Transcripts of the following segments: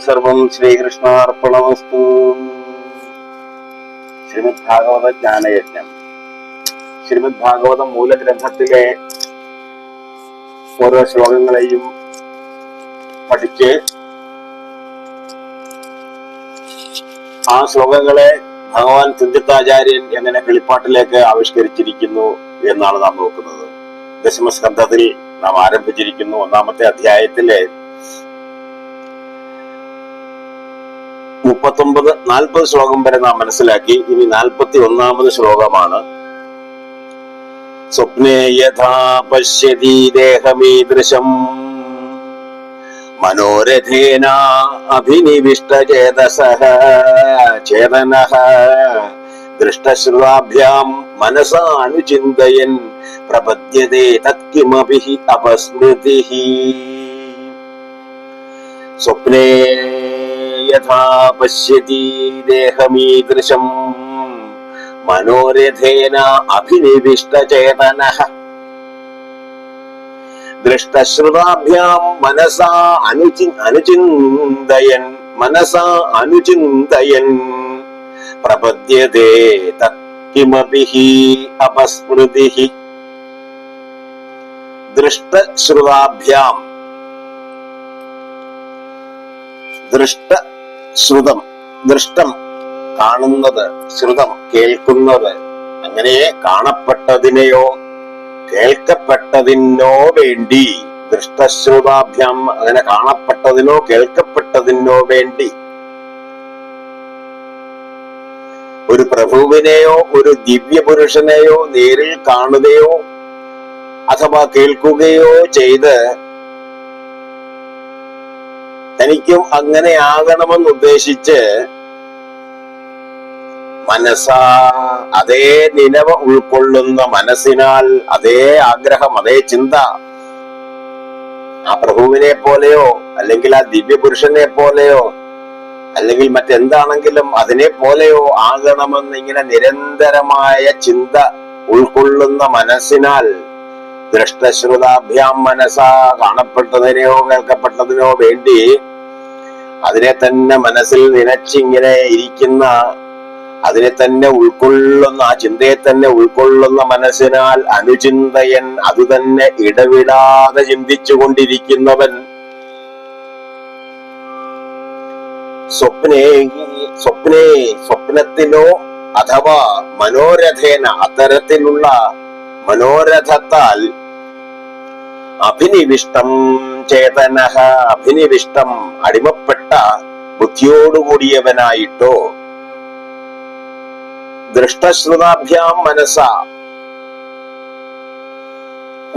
സർവം ശ്രീകൃഷ്ണാർപ്പണമസ്തു. ശ്രീമദ് ഭാഗവത ജ്ഞാനയജ്ഞം. ശ്രീമദ് ഭാഗവതം മൂലഗ്രന്ഥത്തിലെ ഓരോ ശ്ലോകങ്ങളെയും പഠിച്ച് ആ ശ്ലോകങ്ങളെ ഭഗവാൻ തുഞ്ചത്താചാര്യൻ എങ്ങനെ കിളിപ്പാട്ടിലേക്ക് ആവിഷ്കരിച്ചിരിക്കുന്നു എന്നാണ് നാം നോക്കുന്നത്. ദശമസ്കന്ധത്തിൽ നാം ആരംഭിച്ചിരിക്കുന്നു. ഒന്നാമത്തെ അധ്യായത്തിലെ 39-40 ശ്ലോകം വരെ നാം മനസ്സിലാക്കി. ഇനി 41-ാമത് ശ്ലോകമാണ്. സ്വപ്നേ യഥാ പശ്യതി ദേഹമീദൃശം മനോരഥേന അഭിനിവിഷ്ടചേതസഃ ചേതനഃ ദൃഷ്ടശ്രുതാഭ്യാം മനസാ അനുചിന്തയൻ പ്രപദ്യതേ തത്കിമപി അപസ്മൃതിഃ. സ്വപ്നേ യഥാ പശ്യതി ദേഹമീദൃശം മനോരഥേന അഭിനിവിഷ്ടചേതനഃ ദൃഷ്ടശ്രുതാഭ്യാം മനസാ അനുചിന്തയൻ പ്രപദ്യതേ തത്കിമപി അപസ്മൃതിഃ. ദൃഷ്ടശ്രുതാഭ്യാം, ദൃഷ്ടശ്രുതം, ദൃഷ്ടം കാണുന്നത്, ശ്രുതം കേൾക്കുന്നത്, അങ്ങനെ കാണപ്പെട്ടതിനെയോ കേൾക്കപ്പെട്ടതിനോ വേണ്ടി, ദൃഷ്ടശ്രുതാഭ്യാം അങ്ങനെ കാണപ്പെട്ടതിനോ കേൾക്കപ്പെട്ടതിനോ വേണ്ടി ഒരു പ്രഭുവിനെയോ ഒരു ദിവ്യപുരുഷനെയോ നേരിൽ കാണുകയോ അഥവാ കേൾക്കുകയോ ചെയ്ത് തനിക്കും അങ്ങനെ ആകണമെന്ന് ഉദ്ദേശിച്ച് മനസ്സാ, അതേ നിലവ് ഉൾക്കൊള്ളുന്ന മനസ്സിനാൽ, അതേ ആഗ്രഹം, അതേ ചിന്ത ആ പ്രഭുവിനെ പോലെയോ അല്ലെങ്കിൽ ആ ദിവ്യപുരുഷനെ പോലെയോ അല്ലെങ്കിൽ മറ്റെന്താണെങ്കിലും അതിനെ പോലെയോ ആകണമെന്ന് ഇങ്ങനെ നിരന്തരമായ ചിന്ത ഉൾക്കൊള്ളുന്ന മനസ്സിനാൽ ദൃഷ്ടശ്രുതാഭ്യാം മനസ്സാ കാണപ്പെട്ടതിനെയോ കേൾക്കപ്പെട്ടതിനോ വേണ്ടി അതിനെ തന്നെ മനസ്സിൽ നിലച്ചിങ്ങനെ ഇരിക്കുന്ന, അതിനെ തന്നെ ഉൾക്കൊള്ളുന്ന, ആ ചിന്തയെ തന്നെ ഉൾക്കൊള്ളുന്ന മനസ്സിനാൽ അനുചിന്തയൻ, അത് തന്നെ ഇടവിടാതെ ചിന്തിച്ചു കൊണ്ടിരിക്കുന്നവൻ. സ്വപ്നത്തിലോ അഥവാ മനോരഥേന, അത്തരത്തിലുള്ള മനോരഥത്താൽ അഭിനിവിഷ്ടം ചേതനഃ, അഭിനിവിഷ്ടം അടിമപ്പെട്ട ബുദ്ധിയോടുകൂടിയവനായിട്ടോ ദൃഷ്ടശ്രുതാഭ്യാം മനസ്സ,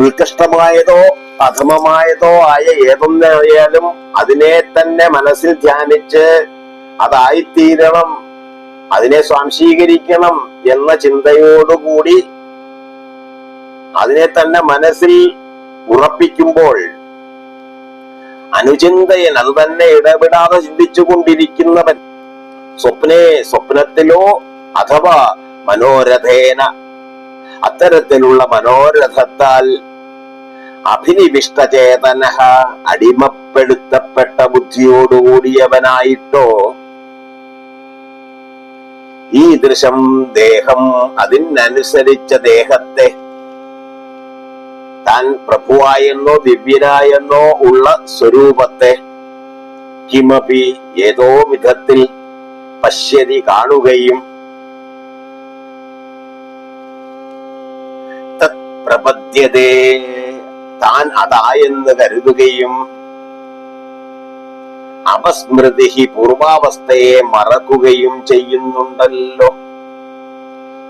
ഉത്കൃഷ്ടമായതോ അധമമായതോ ആയ ഏതൊന്നായാലും അതിനെ തന്നെ മനസ്സിൽ ധ്യാനിച്ച് അതായിത്തീരണം, അതിനെ സ്വാംശീകരിക്കണം എന്ന ചിന്തയോടുകൂടി അതിനെ തന്നെ മനസ്സിൽ ഉറപ്പിക്കുമ്പോൾ അനുചിന്തയൻ, അത് തന്നെ ഇടപെടാതെ ചിന്തിച്ചു കൊണ്ടിരിക്കുന്നവൻ. സ്വപ്നത്തിലോ അഥവാ മനോരഥേന, അത്തരത്തിലുള്ള മനോരഥത്താൽ അഭിനിവിഷ്ടചേതനഃ അടിമപ്പെടുത്തപ്പെട്ട ബുദ്ധിയോടുകൂടിയവനായിട്ടോ ഈ ദൃശം ദേഹം, അതിനനുസരിച്ച ദേഹത്തെ, താൻ പ്രഭുവായെന്നോ ദിവ്യനായെന്നോ ഉള്ള സ്വരൂപത്തെ കിമപി ഏതോ വിധത്തിൽ പശ്യതി കാണുകയും പ്രപദ്യതേ താൻ അതായെന്ന് കരുതുകയും അപസ്മൃതി പൂർവാവസ്ഥയെ മറക്കുകയും ചെയ്യുന്നുണ്ടല്ലോ.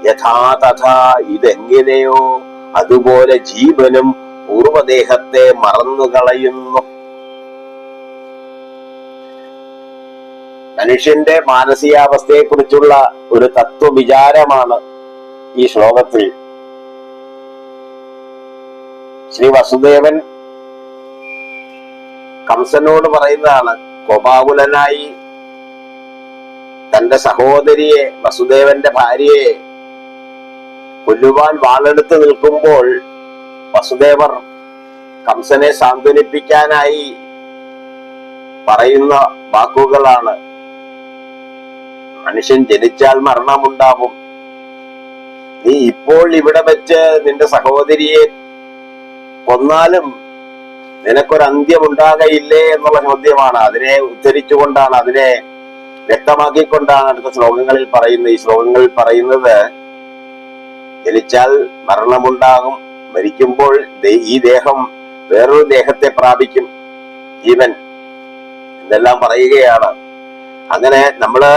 യഥാ തഥാ, ഇതെങ്ങനെയോ അതുപോലെ ജീവനും പൂർവദേഹത്തെ മറന്നുകളയുന്നു. മനുഷ്യന്റെ മാനസികാവസ്ഥയെ കുറിച്ചുള്ള ഒരു തത്വവിചാരമാണ് ഈ ശ്ലോകത്തിൽ. ശ്രീ വസുദേവൻ കംസനോട് പറയുന്നതാണ്. കോപാകുലനായി തന്റെ സഹോദരിയെ, വസുദേവന്റെ ഭാര്യയെ കൊല്ലുവാൻ വാളെടുത്ത് നിൽക്കുമ്പോൾ വസുദേവർ കംസനെ സാന്ത്വനിപ്പിക്കാനായി പറയുന്ന വാക്കുകളാണ്. മനുഷ്യൻ ജനിച്ചാൽ മരണമുണ്ടാവും. നീ ഇപ്പോൾ ഇവിടെ വെച്ച് നിന്റെ സഹോദരിയെ കൊന്നാലും നിനക്കൊരന്ത്യമുണ്ടാകയില്ലേ എന്നുള്ള ചോദ്യമാണ്. അതിനെ ഉദ്ധരിച്ചുകൊണ്ടാണ്, അതിനെ വ്യക്തമാക്കിക്കൊണ്ടാണ് അടുത്ത ശ്ലോകങ്ങളിൽ പറയുന്നത്. ഈ ശ്ലോകങ്ങളിൽ പറയുന്നത്, ജനിച്ചാൽ മരണമുണ്ടാകും, മരിക്കുമ്പോൾ ഈ ദേഹം വേറൊരു ദേഹത്തെ പ്രാപിക്കും, ജീവൻ എന്നെല്ലാം പറയുകയാണ്. അങ്ങനെ നമ്മള്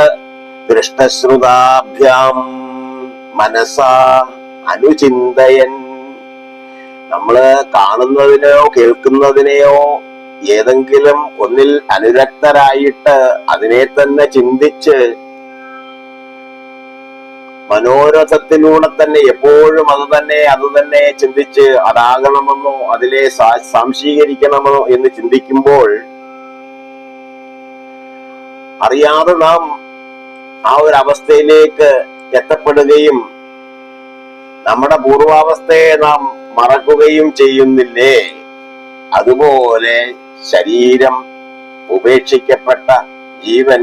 ദൃഷ്ടശ്രുതാഭ്യാം മനസാ അനുചിന്തയൻ, നമ്മള് കാണുന്നതിനെയോ കേൾക്കുന്നതിനെയോ ഏതെങ്കിലും ഒന്നിൽ അനുരക്തരായിട്ട് അതിനെ തന്നെ ചിന്തിച്ച് മനോരഥത്തിലൂടെ തന്നെ എപ്പോഴും അത് തന്നെ ചിന്തിച്ച് അതാകണമെന്നോ അതിലെ സാംശീകരിക്കണമെന്നോ എന്ന് ചിന്തിക്കുമ്പോൾ അറിയാതെ നാം ആ ഒരു അവസ്ഥയിലേക്ക് എത്തപ്പെടുകയും നമ്മുടെ പൂർവാവസ്ഥയെ നാം മറക്കുകയും ചെയ്യുന്നില്ലേ? അതുപോലെ ശരീരം ഉപേക്ഷിക്കപ്പെട്ട ജീവൻ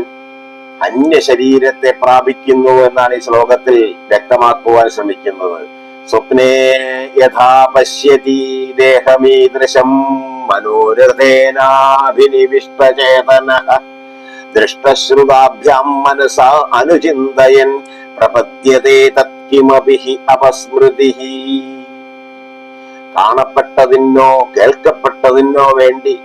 അന്യ ശരീരത്തെ പ്രാപിക്കുന്നു എന്നാണ് ഈ ശ്ലോകത്തിൽ വ്യക്തമാക്കുവാൻ ശ്രമിക്കുന്നത്. സ്വപ്നേ യഥാ പശ്യതി ദേഹമീദൃശം മനോരഥേനാഭിനിവിഷ്ടചേതനഃ ദൃഷ്ടശ്രുതാഭ്യാം മനസാ അനുചിന്തയൻ പ്രപദ്യതേ തത്കിമപി അപസ്മൃതിഃ. കാണപ്പെട്ടതിനോ കേൾക്കപ്പെട്ടതിനോ വേണ്ടി,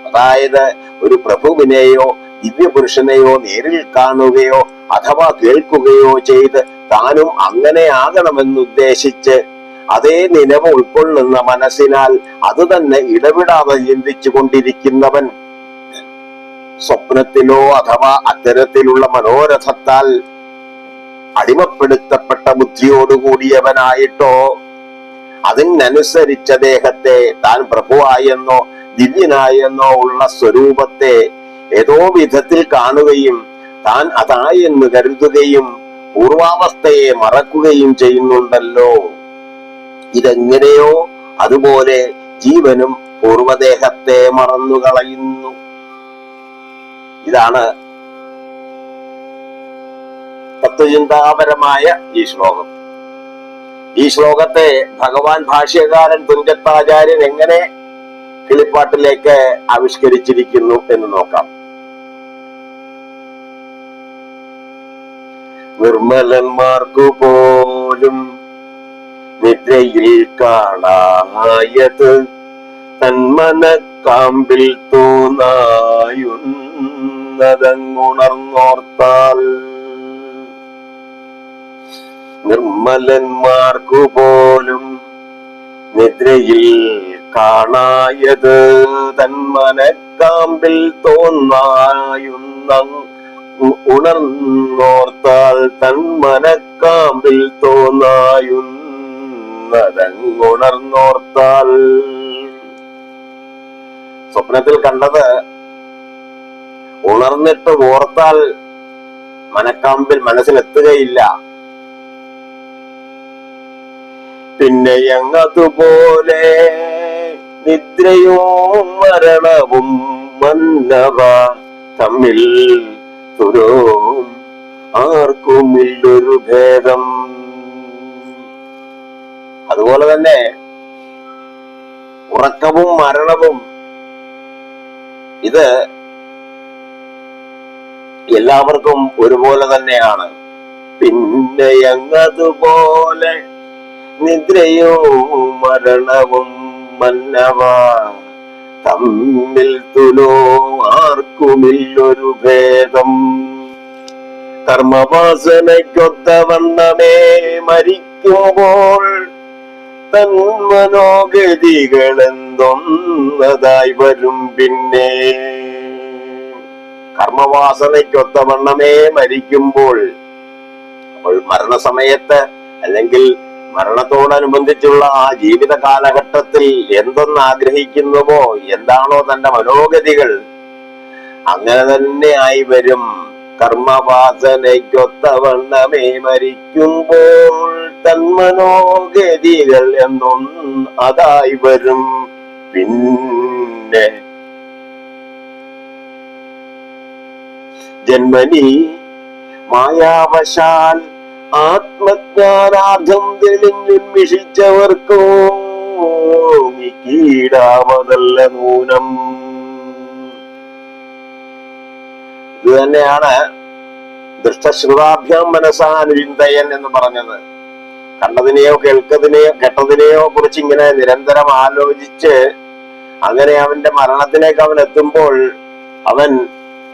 അതായത് ഒരു പ്രഭുവിനെയോ ദിവ്യപുരുഷനെയോ നേരിൽ കാണുകയോ അഥവാ കേൾക്കുകയോ ചെയ്ത് താനും അങ്ങനെ ആകണമെന്നുദ്ദേശിച്ച് അതേ നിലവ് ഉൾക്കൊള്ളുന്ന മനസ്സിനാൽ അത് തന്നെ ഇടവിടാതെ ചിന്തിച്ചു കൊണ്ടിരിക്കുന്നവൻ സ്വപ്നത്തിലോ അഥവാ അത്തരത്തിലുള്ള മനോരഥത്താൽ അടിമപ്പെടുത്തപ്പെട്ട ബുദ്ധിയോടുകൂടിയവനായിട്ടോ അതിനനുസരിച്ച ദേഹത്തെ താൻ പ്രഭുവായെന്നോ ദിവ്യനായെന്നോ ഉള്ള സ്വരൂപത്തെ ഏതോ വിധത്തിൽ കാണുകയും താൻ അതായെന്ന് കരുതുകയും പൂർവാവസ്ഥയെ മറക്കുകയും ചെയ്യുന്നുണ്ടല്ലോ. ഇതെങ്ങനെയോ അതുപോലെ ജീവനും പൂർവദേഹത്തെ മറന്നുകളയുന്നു. ഇതാണ് തത്വചിന്താപരമായ ഈ ശ്ലോകം. ഈ ശ്ലോകത്തെ ഭഗവാൻ ഭാഷ്യകാരൻ തുഞ്ചത്താചാര്യൻ എങ്ങനെ കിളിപ്പാട്ടിലേക്ക് ആവിഷ്കരിച്ചിരിക്കുന്നു എന്ന് നോക്കാം. നിർമ്മലന്മാർക്കു പോലും നിദ്രയിൽ കാണായത് തന്മനക്കാമ്പിൽ തോന്നായുന്നതങ്ങുണർന്നോർത്താൽ. നിർമ്മലന്മാർക്കു പോലും നിദ്രയിൽ കാണായത് തന്മനക്കാമ്പിൽ തോന്നായുന്ന ഉണർന്നോർത്താൽ. തന്മനക്കാമ്പിൽ തോന്നായുന്നതങ്ങുണർന്നോർത്താൽ. സ്വപ്നത്തിൽ കണ്ടത് ഉണർന്നിട്ട് ഓർത്താൽ മനക്കാമ്പിൽ മനസ്സിലെത്തുകയില്ല. പിന്നെ അങ്ങതുപോലെ നിദ്രയോ മരണവും മന്നവ തമ്മിൽ തുരോം ആർക്കുമില്ലൊരു ഭേദം. അതുപോലെ തന്നെ ഉറക്കവും മരണവും ഇത് എല്ലാവർക്കും ഒരുപോലെ തന്നെയാണ്. പിന്നെ അങ്ങതുപോലെ നിദ്രയോ മരണവും മന്നവ തമ്മിൽ തുലോ ആർക്കുമില്ലൊരു ഭേദം. കർമ്മവാസനയ്ക്കൊത്തവണ്ണമേ മരിക്കുമ്പോൾ തന്മനോഗതികൾ എന്തൊന്നതായി വരും. പിന്നെ കർമ്മവാസനയ്ക്കൊത്തവണ്ണമേ മരിക്കുമ്പോൾ, അപ്പോൾ മരണസമയത്ത് അല്ലെങ്കിൽ മരണത്തോടനുബന്ധിച്ചുള്ള ആ ജീവിത കാലഘട്ടത്തിൽ എന്തൊന്ന് ആഗ്രഹിക്കുന്നുവോ, എന്താണോ തന്റെ മനോഗതികൾ, അങ്ങനെ തന്നെ ആയി വരും. കർമ്മവാസനയ്ക്കൊത്തവണ്ണമേ മരിക്കുമ്പോൾ തന്മനോഗതികൾ എന്നൊന്ന് അതായി വരും. പിന്നെ ജന്മനി മായാവശാൽ ആത്മജ്ഞാനാർത്ഥം തെളിഞ്ഞുന്മിഷിച്ചവർക്കോ കീടാവതല്ല നൂനം. ഇത് തന്നെയാണ് ദൃഷ്ടശ്രുതാഭ്യാം മനസാനുചിന്തയൻ എന്ന് പറഞ്ഞത്. കണ്ടതിനെയോ കേട്ടതിനെയോ കുറിച്ച് ഇങ്ങനെ നിരന്തരം ആലോചിച്ച് അങ്ങനെ അവന്റെ മരണത്തിലേക്ക് അവൻ എത്തുമ്പോൾ അവൻ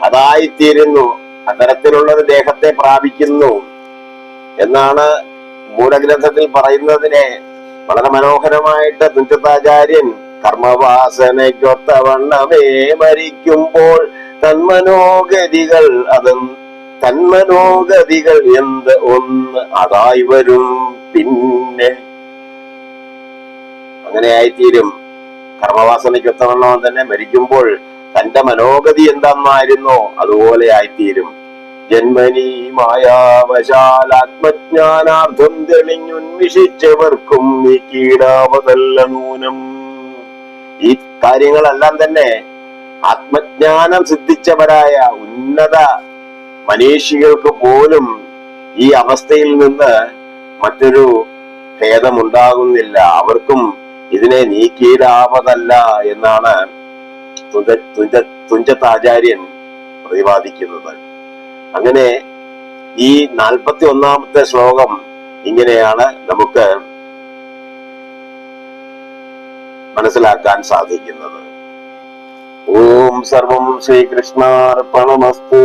അതായിത്തീരുന്നു, അത്തരത്തിലുള്ള ഒരു ദേഹത്തെ പ്രാപിക്കുന്നു എന്നാണ് മൂലഗ്രന്ഥത്തിൽ പറയുന്നതിനെ വളരെ മനോഹരമായിട്ട് തുഞ്ചത്താചാര്യൻ കർമ്മവാസനയ്ക്കൊത്തവണ്ണമേ മരിക്കുമ്പോൾ തന്മനോഗതികൾ എന്ത് ഒന്ന് അതായി വരും പിന്നെ. അങ്ങനെയായിത്തീരും. കർമ്മവാസനയ്ക്കൊത്തവണ്ണം തന്നെ മരിക്കുമ്പോൾ തന്റെ മനോഗതി എന്താണെന്നായിരുന്നോ അതുപോലെ ആയിത്തീരും. ജന്മനി മായാവശാൽ ആത്മജ്ഞാനാർത്ഥം തെളിഞ്ഞുന്മിഷിച്ചവർക്കും ഈ കീടാവതല്ല നൂനം. ഈ കാര്യങ്ങളെല്ലാം തന്നെ ആത്മജ്ഞാനം സിദ്ധിച്ചവരായ ഉന്നത മനീഷികൾക്ക് പോലും ഈ അവസ്ഥയിൽ നിന്ന് മറ്റൊരു ഭേദമുണ്ടാകുന്നില്ല. അവർക്കും ഇതിനെ നീക്കിയിടാവതല്ല എന്നാണ് തുഞ്ചത്താചാര്യൻ പ്രതിപാദിക്കുന്നത്. അങ്ങനെ ഈ 41-ാമത്തെ ശ്ലോകം ഇങ്ങനെയാണ് നമുക്ക് മനസ്സിലാക്കാൻ സാധിക്കുന്നത്. ഓം സർവം ശ്രീകൃഷ്ണാർപ്പണമസ്തു.